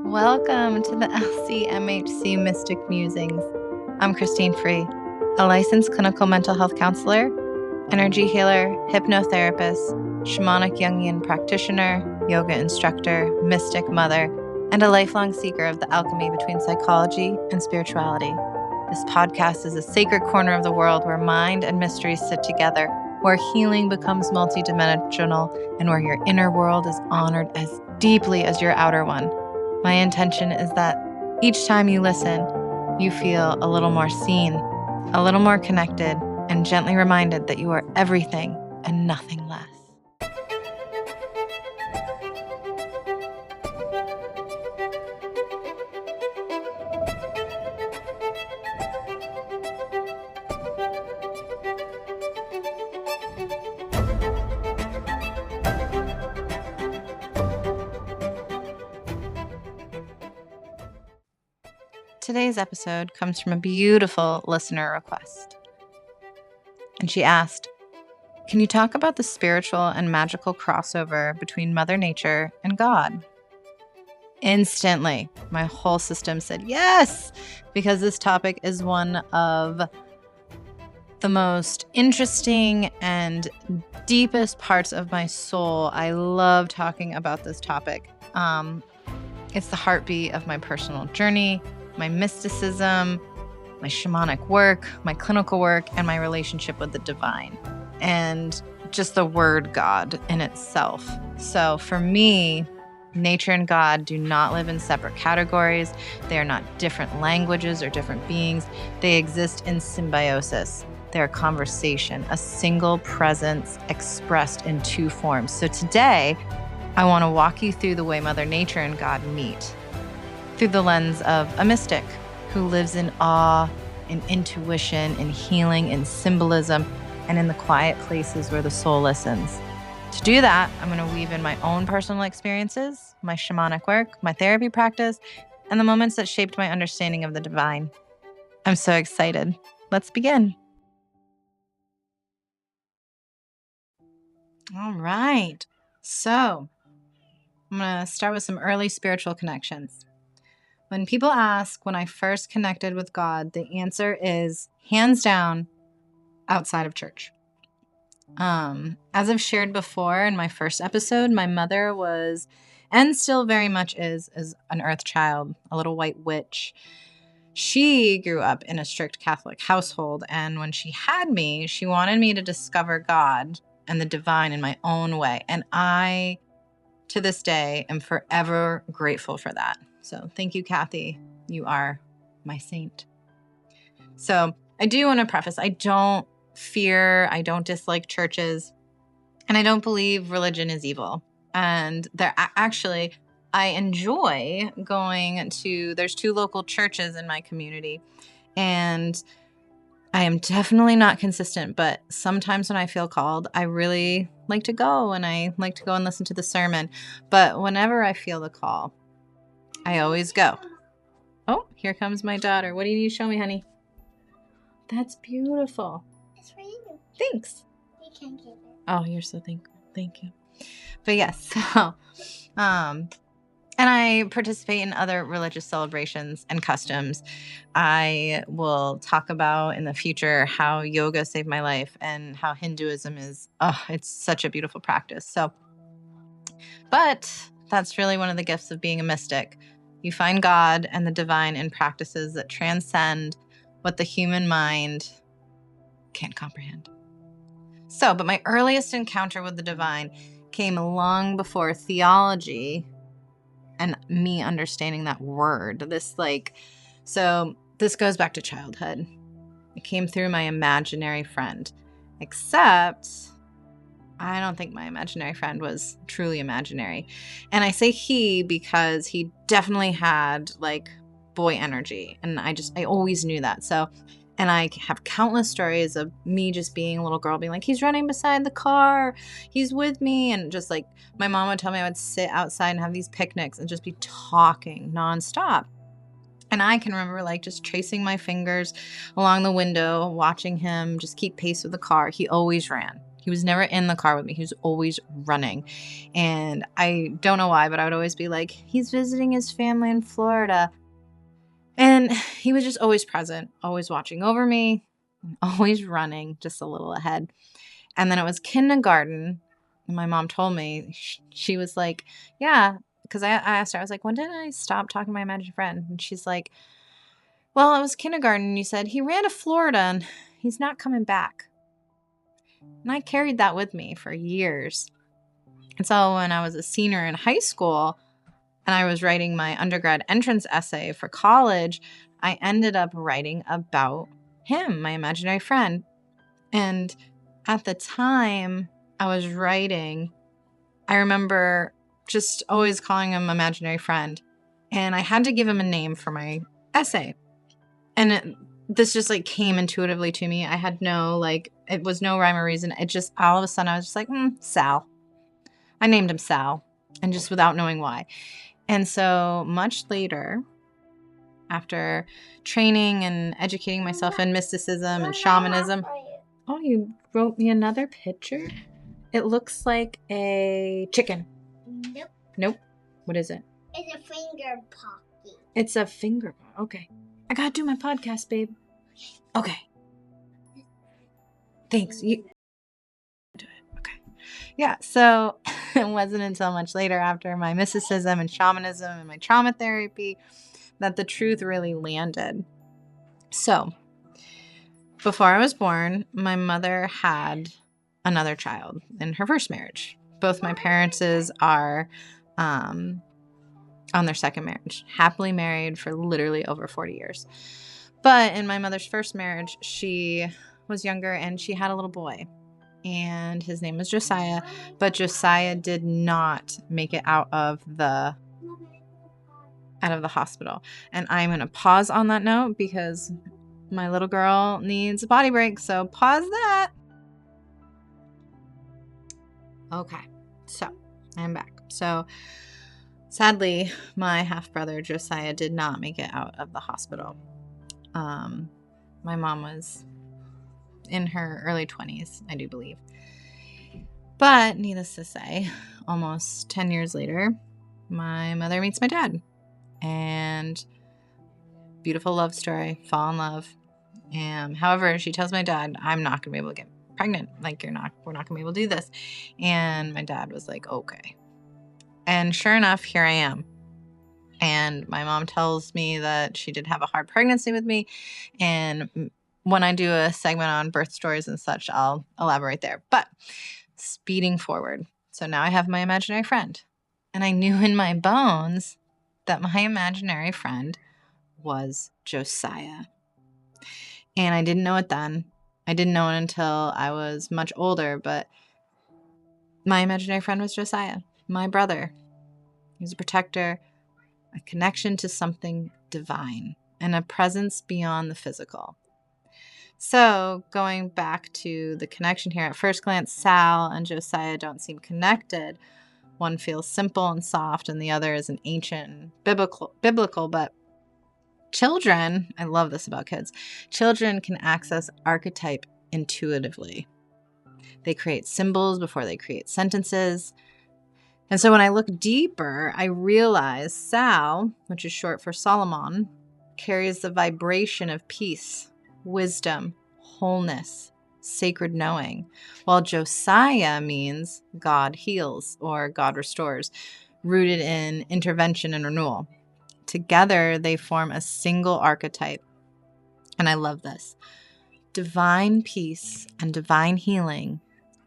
Welcome to the LCMHC Mystic Musings. I'm Christine Free, a licensed clinical mental health counselor, energy healer, hypnotherapist, shamanic Jungian practitioner, yoga instructor, mystic mother, and a lifelong seeker of the alchemy between psychology and spirituality. This podcast is a sacred corner of the world where mind and mysteries sit together, where healing becomes multidimensional, and where your inner world is honored as deeply as your outer one. My intention is that each time you listen, you feel a little more seen, a little more connected, and gently reminded that you are everything and nothing less. Today's episode comes from a beautiful listener request. And she asked, can you talk about the spiritual and magical crossover between Mother Nature and God? Instantly, my whole system said yes, because this topic is one of the most interesting and deepest parts of my soul. I love talking about this topic. It's the heartbeat of my personal journey, my mysticism, my shamanic work, my clinical work, and my relationship with the divine, and just the word God in itself. So for me, nature and God do not live in separate categories. They are not different languages or different beings. They exist in symbiosis. They're a conversation, a single presence expressed in two forms. So today, I want to walk you through the way Mother Nature and God meet, through the lens of a mystic who lives in awe, in intuition, in healing, in symbolism, and in the quiet places where the soul listens. To do that, I'm going to weave in my own personal experiences, my shamanic work, my therapy practice, and the moments that shaped my understanding of the divine. I'm so excited. Let's begin. All right. So I'm going to start with some early spiritual connections. When people ask when I first connected with God, the answer is hands down outside of church. As I've shared before in my first episode, my mother was, and still very much is an earth child, a little white witch. She grew up in a strict Catholic household, and when she had me, she wanted me to discover God and the divine in my own way. And I, to this day, am forever grateful for that. So thank you, Kathy. You are my saint. So I do want to preface, I don't fear, I don't dislike churches, and I don't believe religion is evil. And actually, I enjoy going to, there's 2 local churches in my community, and I am definitely not consistent, but sometimes when I feel called, I really like to go, and I like to go and listen to the sermon. But whenever I feel the call, I always go. Oh, here comes my daughter. What do you need to show me, honey? That's beautiful. It's for you. Thanks. You can give it. Oh, you're so thankful. Thank you. But yes, so, and I participate in other religious celebrations and customs. I will talk about in the future how yoga saved my life and how Hinduism is, it's such a beautiful practice. So, but that's really one of the gifts of being a mystic. You find God and the divine in practices that transcend what the human mind can't comprehend. So, but my earliest encounter with the divine came long before theology and me understanding that word. So this goes back to childhood. It came through my imaginary friend, except I don't think my imaginary friend was truly imaginary. And I say he because he definitely had like boy energy. And I always knew that. So, and I have countless stories of me just being a little girl being like, he's running beside the car, he's with me. And just like my mom would tell me I would sit outside and have these picnics and just be talking nonstop. And I can remember like just tracing my fingers along the window, watching him just keep pace with the car. He always ran. He was never in the car with me. He was always running. And I don't know why, but I would always be like, he's visiting his family in Florida. And he was just always present, always watching over me, and always running just a little ahead. And then it was kindergarten. And my mom told me, she was like, yeah, because I asked her, I was like, when did I stop talking to my imaginary friend? And she's like, well, it was kindergarten. And you said he ran to Florida and he's not coming back. And I carried that with me for years. And so when I was a senior in high school and I was writing my undergrad entrance essay for college, I ended up writing about him, my imaginary friend. And at the time I was writing, I remember just always calling him imaginary friend. And I had to give him a name for my essay. And this just like came intuitively to me. I had no, it was no rhyme or reason. It just, all of a sudden I was just like, Sal. I named him Sal, and just without knowing why. And so much later, after training and educating myself in mysticism and shamanism. Oh, you wrote me another picture? It looks like a chicken. Nope. What is it? It's a finger pocket. It's a finger. Okay. I gotta do my podcast, babe. Okay. Thanks. You do it. Okay. Yeah. So it wasn't until much later, after my mysticism and shamanism and my trauma therapy, that the truth really landed. So before I was born, my mother had another child in her first marriage. Both my parents are on their second marriage, happily married for literally over 40 years. But in my mother's first marriage, she was younger and she had a little boy, and his name was Josiah, but Josiah did not make it out of the hospital. And I'm going to pause on that note because my little girl needs a potty break. So pause that. Okay. So I'm back. So sadly, my half-brother Josiah did not make it out of the hospital. My mom was in her early 20s, I do believe. But needless to say, almost 10 years later, my mother meets my dad. And beautiful love story, fall in love. And however, she tells my dad, I'm not going to be able to get pregnant. Like, we're not going to be able to do this. And my dad was like, okay. And sure enough, here I am. And my mom tells me that she did have a hard pregnancy with me. And when I do a segment on birth stories and such, I'll elaborate there. But speeding forward. So now I have my imaginary friend. And I knew in my bones that my imaginary friend was Josiah. And I didn't know it then. I didn't know it until I was much older, but my imaginary friend was Josiah, my brother. He was a protector, a connection to something divine, and a presence beyond the physical. So going back to the connection here, at first glance, Sal and Josiah don't seem connected. One feels simple and soft, and the other is an ancient and biblical, but children, I love this about kids, children can access archetype intuitively. They create symbols before they create sentences. And so when I look deeper, I realize Sal, which is short for Solomon, carries the vibration of peace, wisdom, wholeness, sacred knowing, while Josiah means God heals or God restores, rooted in intervention and renewal. Together, they form a single archetype. And I love this. Divine peace and divine healing,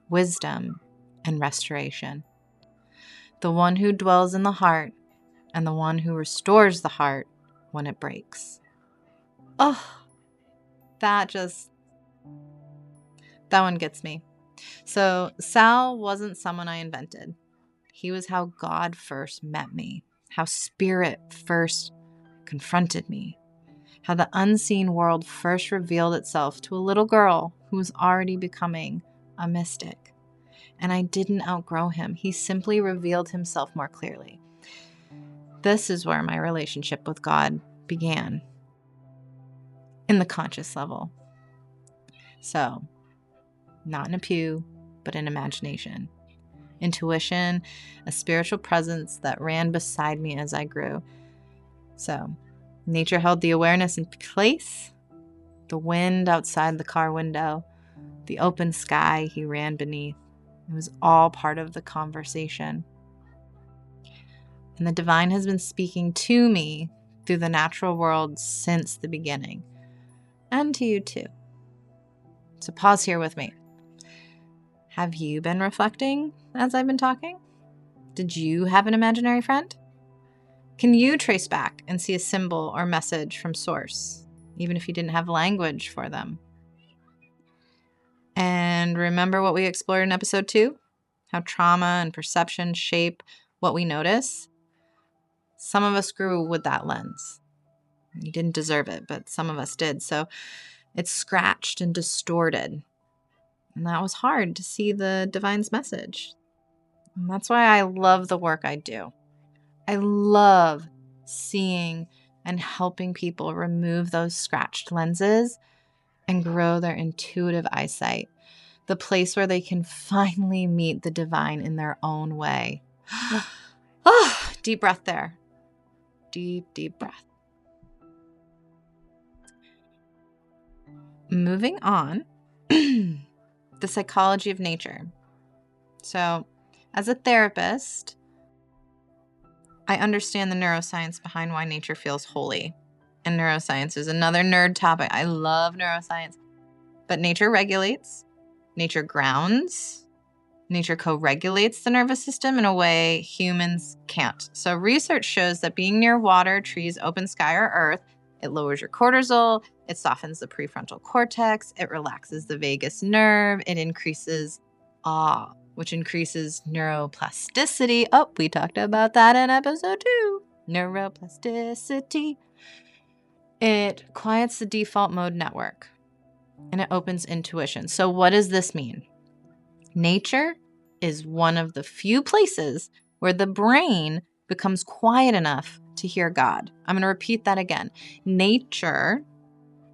wisdom and restoration. The one who dwells in the heart and the one who restores the heart when it breaks. Oh, that one gets me. So Sal wasn't someone I invented. He was how God first met me, how spirit first confronted me, how the unseen world first revealed itself to a little girl who was already becoming a mystic. And I didn't outgrow him. He simply revealed himself more clearly. This is where my relationship with God began, in the conscious level. So, not in a pew, but in imagination. Intuition, a spiritual presence that ran beside me as I grew. So, nature held the awareness in place, the wind outside the car window, the open sky he ran beneath. It was all part of the conversation. And the divine has been speaking to me through the natural world since the beginning, and to you too. So pause here with me. Have you been reflecting as I've been talking? Did you have an imaginary friend? Can you trace back and see a symbol or message from source, even if you didn't have language for them? And remember what we explored in episode 2? How trauma and perception shape what we notice? Some of us grew with that lens. You didn't deserve it, but some of us did. So it's scratched and distorted. And that was hard to see the divine's message. And that's why I love the work I do. I love seeing and helping people remove those scratched lenses and grow their intuitive eyesight, the place where they can finally meet the divine in their own way. Oh, deep breath there. Deep, deep breath. Moving on, the psychology of nature. So, as a therapist, I understand the neuroscience behind why nature feels holy. And neuroscience is another nerd topic. I love neuroscience. But nature regulates, nature grounds, nature co-regulates the nervous system in a way humans can't. So research shows that being near water, trees, open sky, or earth, it lowers your cortisol, it softens the prefrontal cortex, it relaxes the vagus nerve, it increases awe, which increases neuroplasticity. Oh, we talked about that in episode 2. Neuroplasticity. It quiets the default mode network and it opens intuition. So what does this mean? Nature is one of the few places where the brain becomes quiet enough to hear God. I'm going to repeat that again. Nature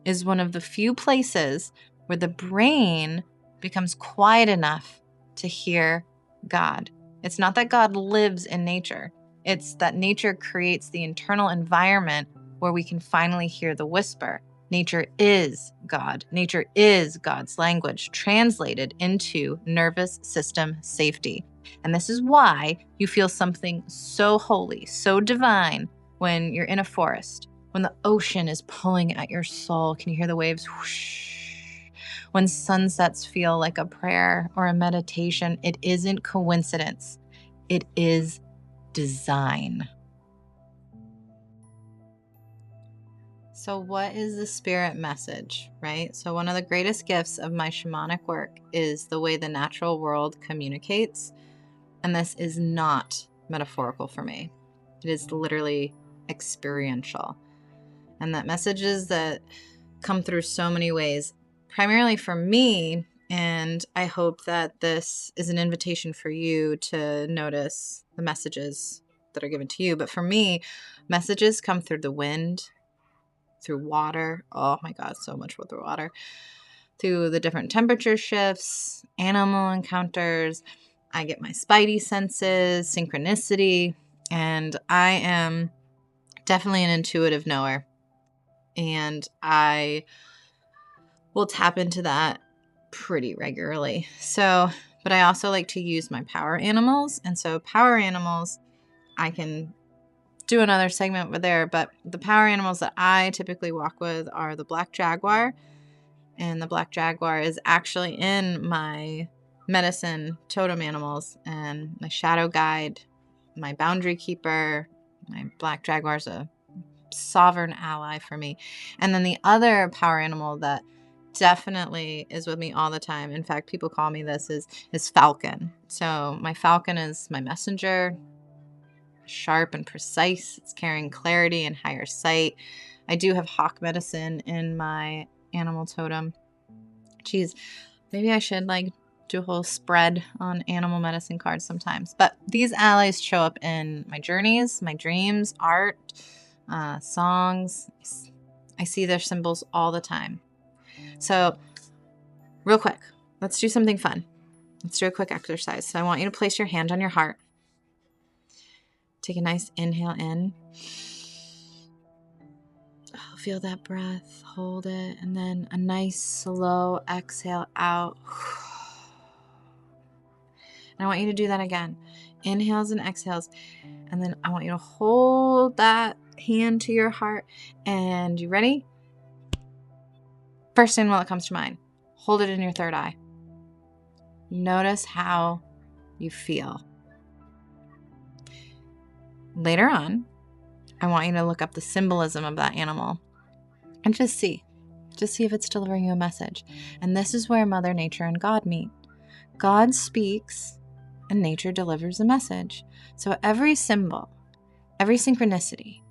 is one of the few places where the brain becomes quiet enough to hear God. It's not that God lives in nature. It's that nature creates the internal environment where we can finally hear the whisper. Nature is God. Nature is God's language translated into nervous system safety. And this is why you feel something so holy, so divine when you're in a forest, when the ocean is pulling at your soul. Can you hear the waves? Whoosh. When sunsets feel like a prayer or a meditation, it isn't coincidence. It is design. So what is the spirit message, right? So one of the greatest gifts of my shamanic work is the way the natural world communicates. And this is not metaphorical for me. It is literally experiential. And that messages that come through so many ways, primarily for me. And I hope that this is an invitation for you to notice the messages that are given to you. But for me, messages come through the wind, through water. Oh my God, so much with the water. Through the different temperature shifts, animal encounters. I get my spidey senses, synchronicity, and I am definitely an intuitive knower. And I will tap into that pretty regularly. So, but I also like to use my power animals. And so power animals, I can do another segment over there, but the power animals that I typically walk with are the black jaguar. And the black jaguar is actually in my medicine totem animals, and my shadow guide, my boundary keeper. My black jaguar is a sovereign ally for me. And then the other power animal that definitely is with me all the time, in fact, people call me this, is falcon. So my falcon is my messenger, sharp and precise. It's carrying clarity and higher sight. I do have hawk medicine in my animal totem. Geez, maybe I should do a whole spread on animal medicine cards sometimes. But these allies show up in my journeys, my dreams, art, songs. I see their symbols all the time. So real quick, let's do something fun. Let's do a quick exercise. So I want you to place your hand on your heart. Take a nice inhale in. Oh, feel that breath. Hold it. And then a nice slow exhale out. And I want you to do that again. Inhales and exhales. And then I want you to hold that hand to your heart. And you ready? First thing that comes to mind. Hold it in your third eye. Notice how you feel. Later on, I want you to look up the symbolism of that animal and just see if it's delivering you a message. And this is where Mother Nature and God meet. God speaks and nature delivers a message. So every symbol, every synchronicity,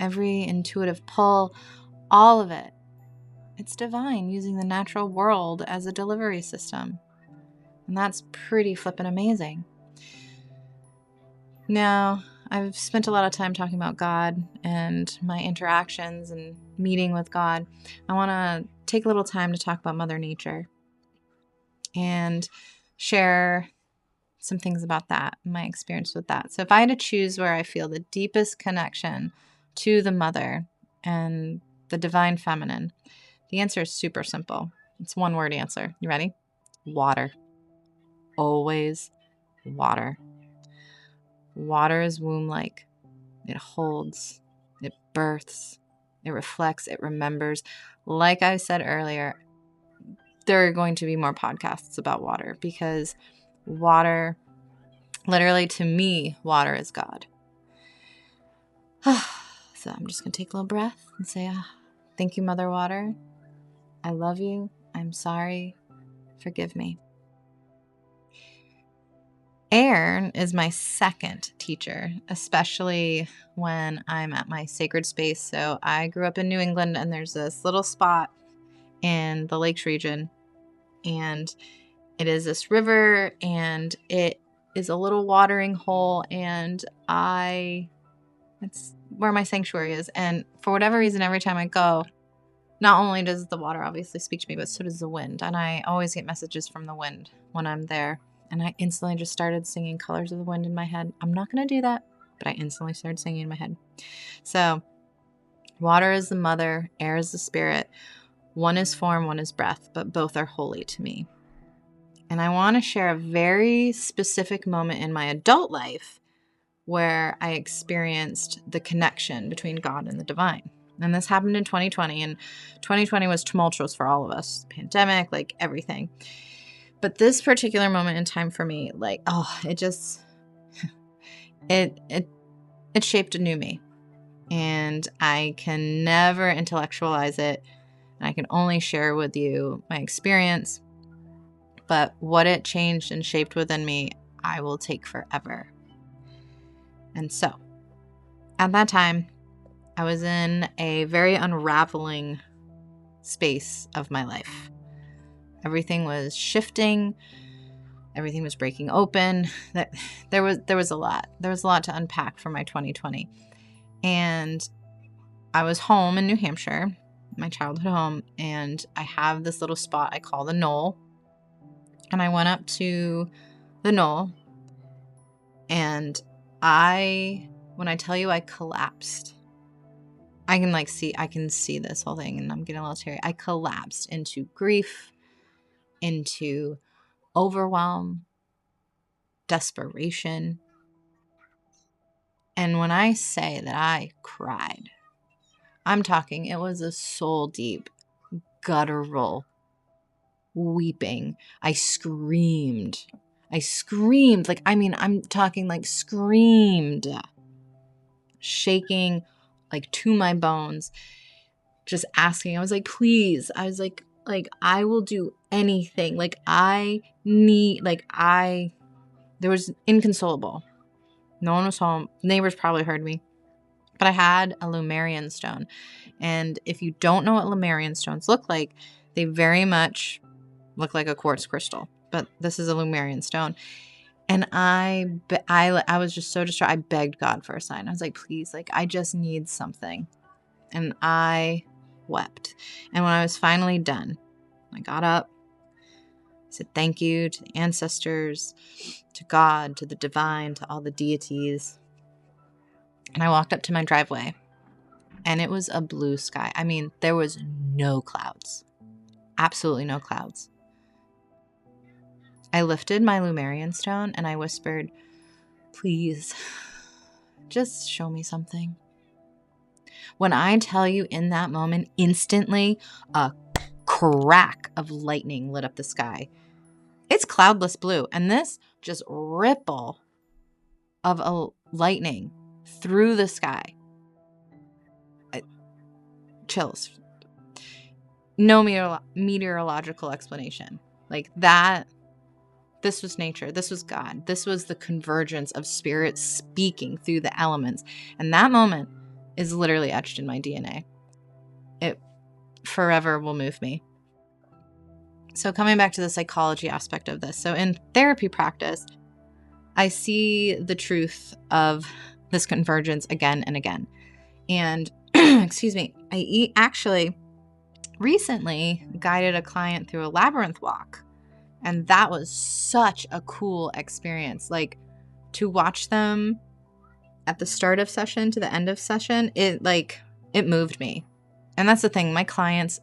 every intuitive pull, all of it, it's divine, using the natural world as a delivery system. And that's pretty flippin' amazing. Now, I've spent a lot of time talking about God and my interactions and meeting with God. I want to take a little time to talk about Mother Nature and share some things about that, my experience with that. So if I had to choose where I feel the deepest connection to the mother and the divine feminine, the answer is super simple. It's one word answer. You ready? Water. Always water. Water is womb-like. It holds, it births, it reflects, it remembers. Like I said earlier, there are going to be more podcasts about water because water, literally to me, water is God. So I'm just going to take a little breath and say, thank you, Mother Water. I love you. I'm sorry. Forgive me. Air is my second teacher, especially when I'm at my sacred space. So I grew up in New England, and there's this little spot in the Lakes region, and it is this river, and it is a little watering hole, and it's where my sanctuary is. And for whatever reason, every time I go, not only does the water obviously speak to me, but so does the wind. And I always get messages from the wind when I'm there. And I instantly just started singing Colors of the Wind in my head. I'm not going to do that, but I instantly started singing in my head. So water is the mother, air is the spirit. One is form, one is breath, but both are holy to me. And I want to share a very specific moment in my adult life where I experienced the connection between God and the divine. And this happened in 2020, and 2020 was tumultuous for all of us. Pandemic, like everything. But this particular moment in time for me, it just, it shaped a new me. And I can never intellectualize it. And I can only share with you my experience. But what it changed and shaped within me, I will take forever. And so, at that time, I was in a very unraveling space of my life. Everything was shifting. Everything was breaking open. There was a lot. There was a lot to unpack for my 2020. And I was home in New Hampshire, my childhood home, and I have this little spot I call the knoll. And I went up to the knoll, and when I tell you I collapsed, I can see this whole thing, and I'm getting a little teary. I collapsed into grief, into overwhelm, desperation. And when I say that I cried, I'm talking, it was a soul deep, guttural weeping. I screamed. I'm talking like screamed, shaking like to my bones, just asking. I was like, please. I was like, I will do anything. There was inconsolable. No one was home. Neighbors probably heard me. But I had a Lumerian stone. And if you don't know what Lumerian stones look like, they very much look like a quartz crystal. But this is a Lumerian stone. And I was just so distraught. I begged God for a sign. I was like, please, I just need something. And I wept. And when I was finally done, I got up, said thank you to the ancestors, to God, to the divine, to all the deities. And I walked up to my driveway, and it was a blue sky. I mean, there was no clouds. Absolutely no clouds. I lifted my Lumerian stone and I whispered, please, just show me something. When I tell you, in that moment, instantly a crack of lightning lit up the sky. It's cloudless blue, and this just ripple of a lightning through the sky. Chills. No meteorological explanation. Like that, this was nature. This was God. This was the convergence of spirit speaking through the elements. And that moment is literally etched in my DNA. It forever will move me. So coming back to the psychology aspect of this. So in therapy practice, I see the truth of this convergence again and again. And excuse me, I actually recently guided a client through a labyrinth walk. And that was such a cool experience. Like, to watch them at the start of session to the end of session, it moved me. And that's the thing. My clients,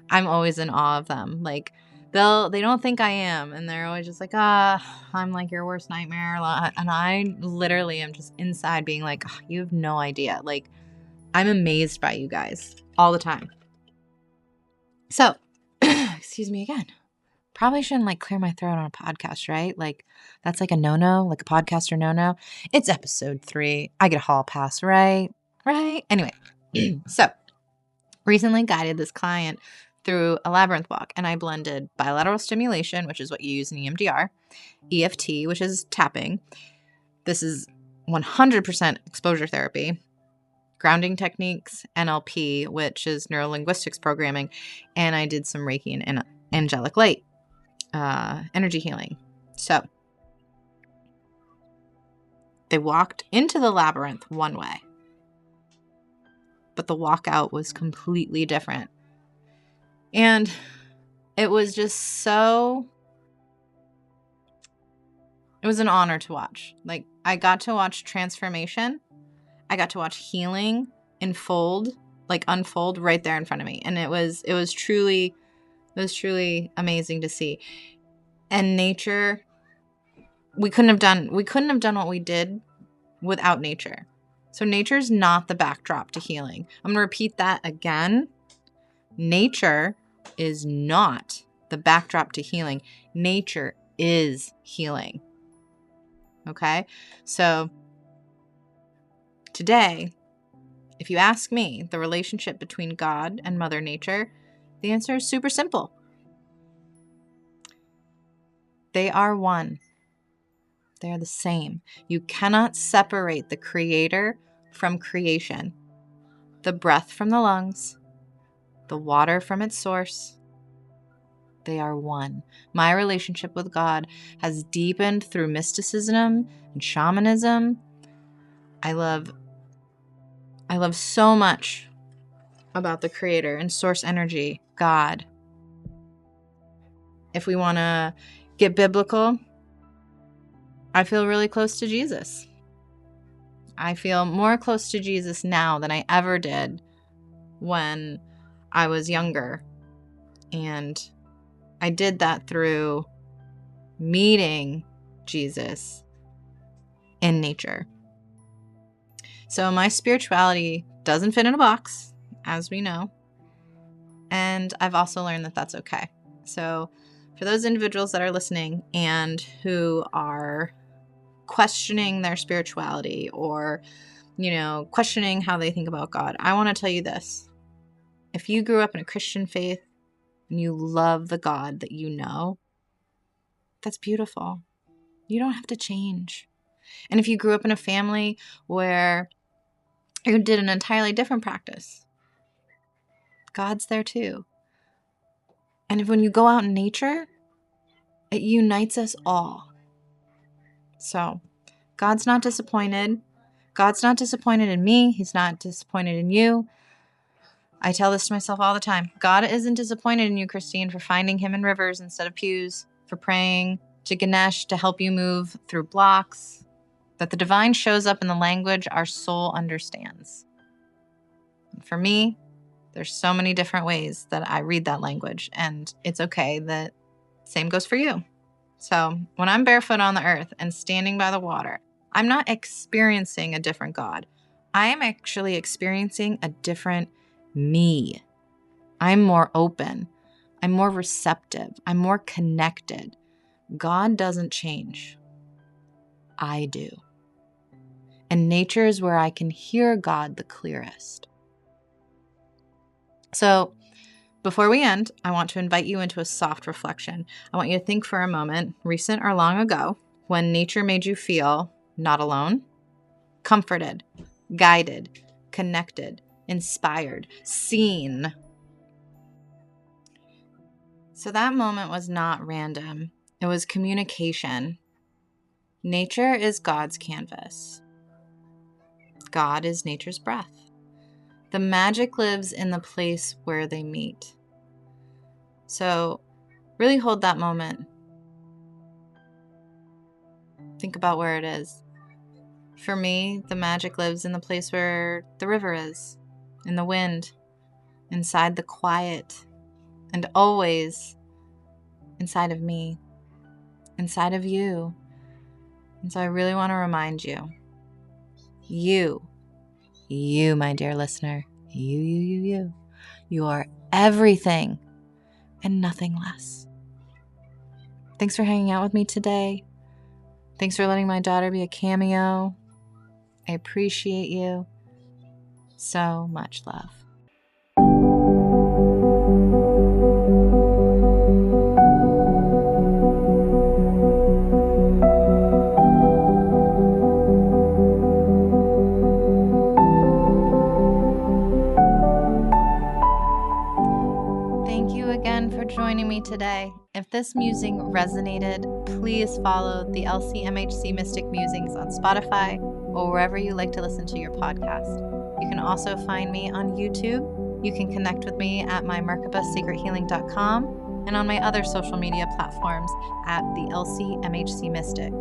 I'm always in awe of them. Like, they don't think I am. And they're always just like, I'm like your worst nightmare. And I literally am just inside being like, you have no idea. Like, I'm amazed by you guys all the time. So, excuse me again. Probably shouldn't clear my throat on a podcast, right? Like, that's like a no-no, like a podcaster no-no. It's episode 3. I get a hall pass, right? Right? Anyway, so recently guided this client through a labyrinth walk, and I blended bilateral stimulation, which is what you use in EMDR, EFT, which is tapping. This is 100% exposure therapy, grounding techniques, NLP, which is neurolinguistics programming, and I did some Reiki and angelic light. Energy healing. So they walked into the labyrinth one way, but the walkout was completely different. And it was just it was an honor to watch. Like, I got to watch transformation. I got to watch healing unfold right there in front of me. And it was truly amazing to see. And nature, we couldn't have done what we did without nature. So nature's not the backdrop to healing. I'm going to repeat that again. Nature is not the backdrop to healing. Nature is healing. Okay? So today, if you ask me the relationship between God and Mother Nature, the answer is super simple. They are one. They are the same. You cannot separate the creator from creation. The breath from the lungs, the water from its source. They are one. My relationship with God has deepened through mysticism and shamanism. I love so much about the creator and source energy, God. If we want to get biblical, I feel really close to Jesus. I feel more close to Jesus now than I ever did when I was younger. And I did that through meeting Jesus in nature. So my spirituality doesn't fit in a box, as we know. And I've also learned that that's okay. So for those individuals that are listening and who are questioning their spirituality or, questioning how they think about God, I want to tell you this. If you grew up in a Christian faith and you love the God that you know, that's beautiful. You don't have to change. And if you grew up in a family where you did an entirely different practice, God's there too. And when you go out in nature, it unites us all. So God's not disappointed. God's not disappointed in me. He's not disappointed in you. I tell this to myself all the time. God isn't disappointed in you, Christine, for finding him in rivers instead of pews, for praying to Ganesh to help you move through blocks, that the divine shows up in the language our soul understands. And for me, there's so many different ways that I read that language, and it's okay that same goes for you. So when I'm barefoot on the earth and standing by the water, I'm not experiencing a different God. I am actually experiencing a different me. I'm more open. I'm more receptive. I'm more connected. God doesn't change. I do. And nature is where I can hear God the clearest. So before we end, I want to invite you into a soft reflection. I want you to think for a moment, recent or long ago, when nature made you feel not alone, comforted, guided, connected, inspired, seen. So that moment was not random. It was communication. Nature is God's canvas. God is nature's breath. The magic lives in the place where they meet. So really hold that moment. Think about where it is. For me, the magic lives in the place where the river is, in the wind, inside the quiet, and always inside of me, inside of you. And so I really want to remind you, you, my dear listener, you are everything and nothing less. Thanks for hanging out with me today. Thanks for letting my daughter be a cameo. I appreciate you. So much love. Thank you again for joining me today. If this musing resonated, please follow the LCMHC Mystic Musings on Spotify or wherever you like to listen to your podcast. You can also find me on YouTube. You can connect with me at mymerkabasecrethealing.com and on my other social media platforms at the LCMHC Mystic.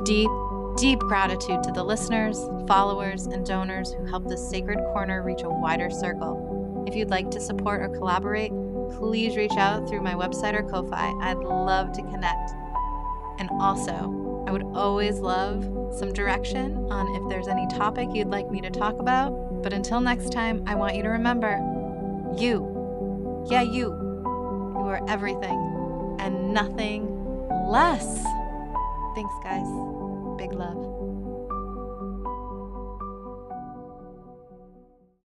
Deep gratitude to the listeners, followers, and donors who help this sacred corner reach a wider circle. If you'd like to support or collaborate, please reach out through my website or Ko-Fi. I'd love to connect. And also, I would always love some direction on if there's any topic you'd like me to talk about. But until next time, I want you to remember, you are everything and nothing less. Thanks, guys. Big love.